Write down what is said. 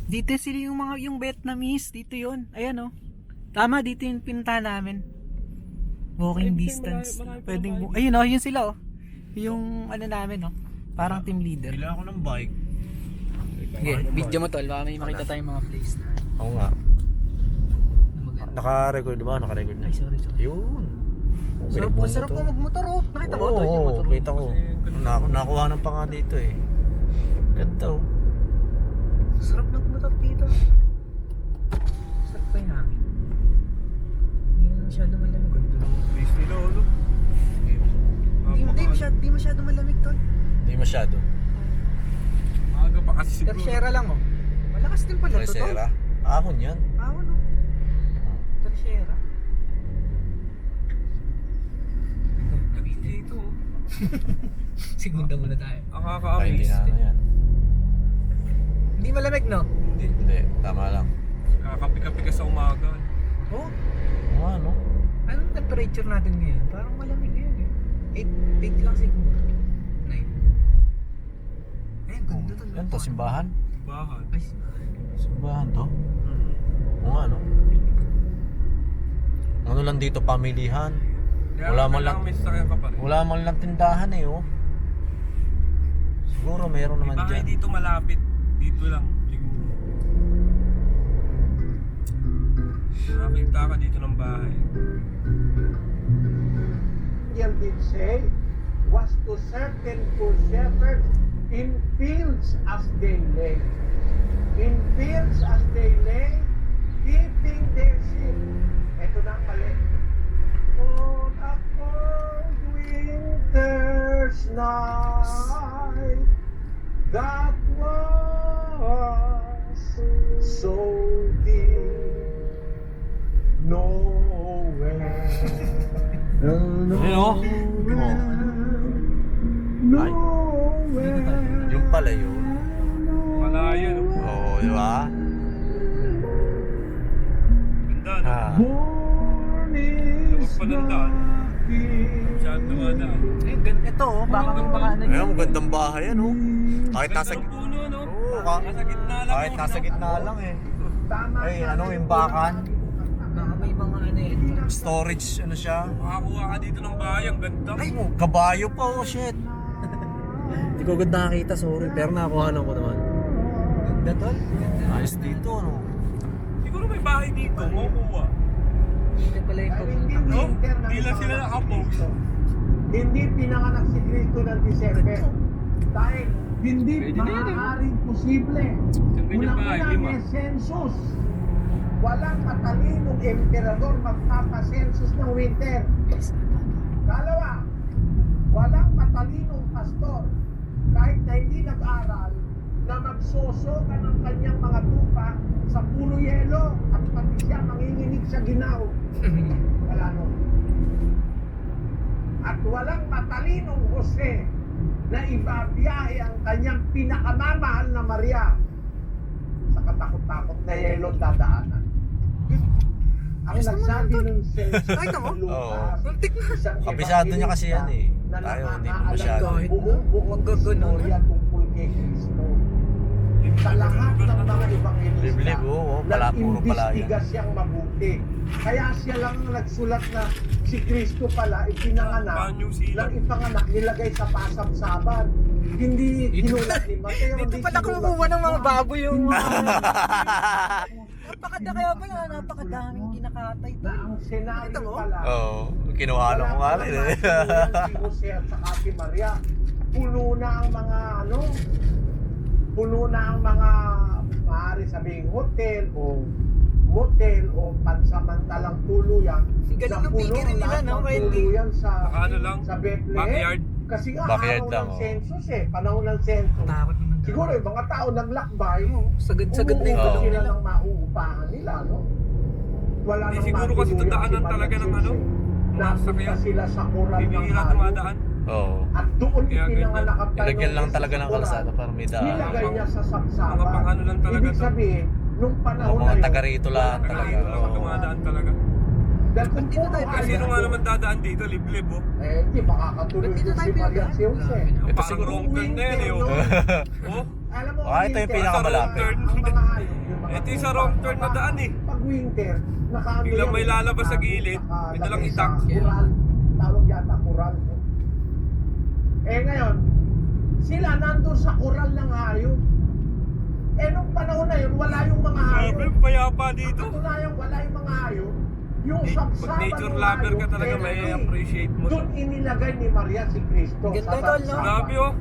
Dito sila yung mga yung Vietnamese, dito yun. Ayan oh. Tama, dito yung pinuntahan namin. Walking distance. Pwedeng ayun oh, yun sila oh. Yung ano namin oh. Parang team leader. Bila ako ng bike. Okay, video mo tol, baka may makita tayong mga place na. Oo nga. Maganda. Naka-record ba? Naka-record na. Ay, sorry. Yun. Sarap po magmotor oh. Nakita mo tol yung Oo, motor. kita ko. Nakuha ng pa nga dito eh. Ganda oh. Sarap magmotor dito. Sarap pa yung hangin. Hindi masyado malamig. Please nila ulo. Hindi masyado malamig tol. Hindi masyado. Maaga pa kasi siguro. Tersyera lang oh. Malakas din pala to tol. Tresera. Ahon yan. Ahon oh. Tersyera. Cavite ito oh. Segunda muna tayo. Ay, Nakaka-amaze. hindi na yan. Hindi malamig no? Hindi, tama lang. Kakapi-kapi ka sa umaga. Oh. Oo nga no? Anong temperature natin ngayon? Parang malamig ngayon eh. 8 lang siguro. 9. Eh, ganda to. Yan to, simbahan. Bahan. Ay, Simbahan to. Oo nga no? Ano lang dito, pamilihan. Kaya Wala man kailangan lang- may sasakyan ka pa rin. Wala man lang tindahan eh oh. Siguro meron May naman bahay dyan. dito malapit. Dito lang. Siguro. Nakakita ka dito ng bahay. Daniel did say was to certain poor shepherds in fields as they lay. In fields as they lay, keeping their sheep. Ito na ang mali. On a cold winter's night that was so deep, nowhere. Ayun oh. Ay. Yung pala yun. Malayo no? Oo, di ba? Ganda no? Ah. Lawag pa ng daan. Masyado dumadaan. eh, ito oh. Baka ano Ayun, magandang bahay yan oh. Kahit nasa Ganda ng puno no? Oo, Nasa gitna lang. kahit oh. nasa gitna lang eh. Ay, ano, yung bakan. Baka may mga ano eh. Storage, ano siya. Makakuha ka dito ng bahay. Ang ganda. Ay, kabayo pa oh, shit. Hindi ko agad nakakita, sorry. Pero nakuhanan ko naman. Ganda tol. Ayos dito, ano. Siguro may bahay dito. Makukuha. Hindi pala yung papunta. No? Di lang sila nakapost. Hindi pinanganak si Cristo ng Disyembre. Dahil hindi Pwede na yun, eh. maaaring posible. Isang ganyan bahay, Unang-una 5. may census. Walang matalinong emperador magpapasensus ng winter. Dalawa, walang matalinong pastor kahit na hindi nag-aral na magsosoka ng kanyang mga tupa sa puno yelo at pati siya manginginig sa ginaw. Wala nun. At walang matalinong Jose na ibabiyahe ang kanyang pinakamamahal na Maria sa katakot-takot na yelo dadaanan. Ang Ayos naman nagsabi nun, ng census Ay, tama. ng Lucas, Oo. Muntik na. isang Kabisado niya kasi yan eh. na Tayo, hindi nakakaalam masyado. ng buong istorya tungkol kay Kristo. Sa lahat ng mga evangelista, Liblib, oo, pala, puro pala yan. nag-imbestiga siyang mabuti. Kaya siya lang nagsulat na si Kristo pala ipinanganak, Paano sila? lang ipanganak, nilagay sa pasabsaban. Hindi ginulat ni Mateo. Dito hindi pala ginulat kumukuha ni ng mga Juan. baboy yung napakada kaya pala, napakadaming kinakatay to. Na ang Nakita senaryo mo? pala, Oo, kinuha lang ko nga rin eh. si Jose at saka si Maria. Puno na ang mga puno na ang mga maaari sabing hotel o motel o pansamantalang tuluyan. Galing Na ng puno pigirin nila, lahat no? ng Kahit di- tuluyan sa Naka ano lang, sa Bethlehem. backyard. Kasi nga Backyard araw lang, ng oh. census panahon ng census. Takot naman. Siguro yung mga tao naglakbay, Sagad-sagad na yung Oo. tulong sila nila. ng mauupahan nila, no? Wala Hindi, nang siguro kasi matuluyan dadaanan si Maria talaga ng ano, Jose. mga Napunta sasakyan. sila sa koral ng Bibihira hayop. dumadaan. Oo. At doon Kaya ipinanganak ang Nilagyan lang Panginoon talaga ng sa koral. kalsada para may daan. Nilagay niya sa sapsapan. Mga pang-ano lang talaga Ibig to. sabihin, nung panahon Mga na yun, taga rito lang walang talaga. Dito lang Oo. dumadaan talaga. Dahil kung Dito puro tayo, Kasi hayop, sino nga naman dadaan dito, liblib oh. hindi, makakatuloy Ba't dito doon tayo si Maria pinadaan? si Jose. Ito Parang siguro wrong turn na yan eh oh. Oh, Alam mo, Ah, ito yung winter, pinakamalapit. ang mga hayop, Ito yung sa wrong turn na daan eh. Pag winter, nakaano Biglang yan, may lalabas sa nakaano, gilid, may nakalagay dalang sa itak. Kural. Tawag yata kural. No? Eh ngayon, sila nandun sa kural ng hayop. Eh nung panahon na yun, wala yung mga hayop. Grabe, payapa dito. Katunayan, wala yung mga hayop. Yung Pag sapsapan nature ng lover ka hayop, talaga, eh, may ano eh, appreciate mo. Doon inilagay ni Maria si Cristo. Ganda sa tol, no? sapsapan. Grabe oh.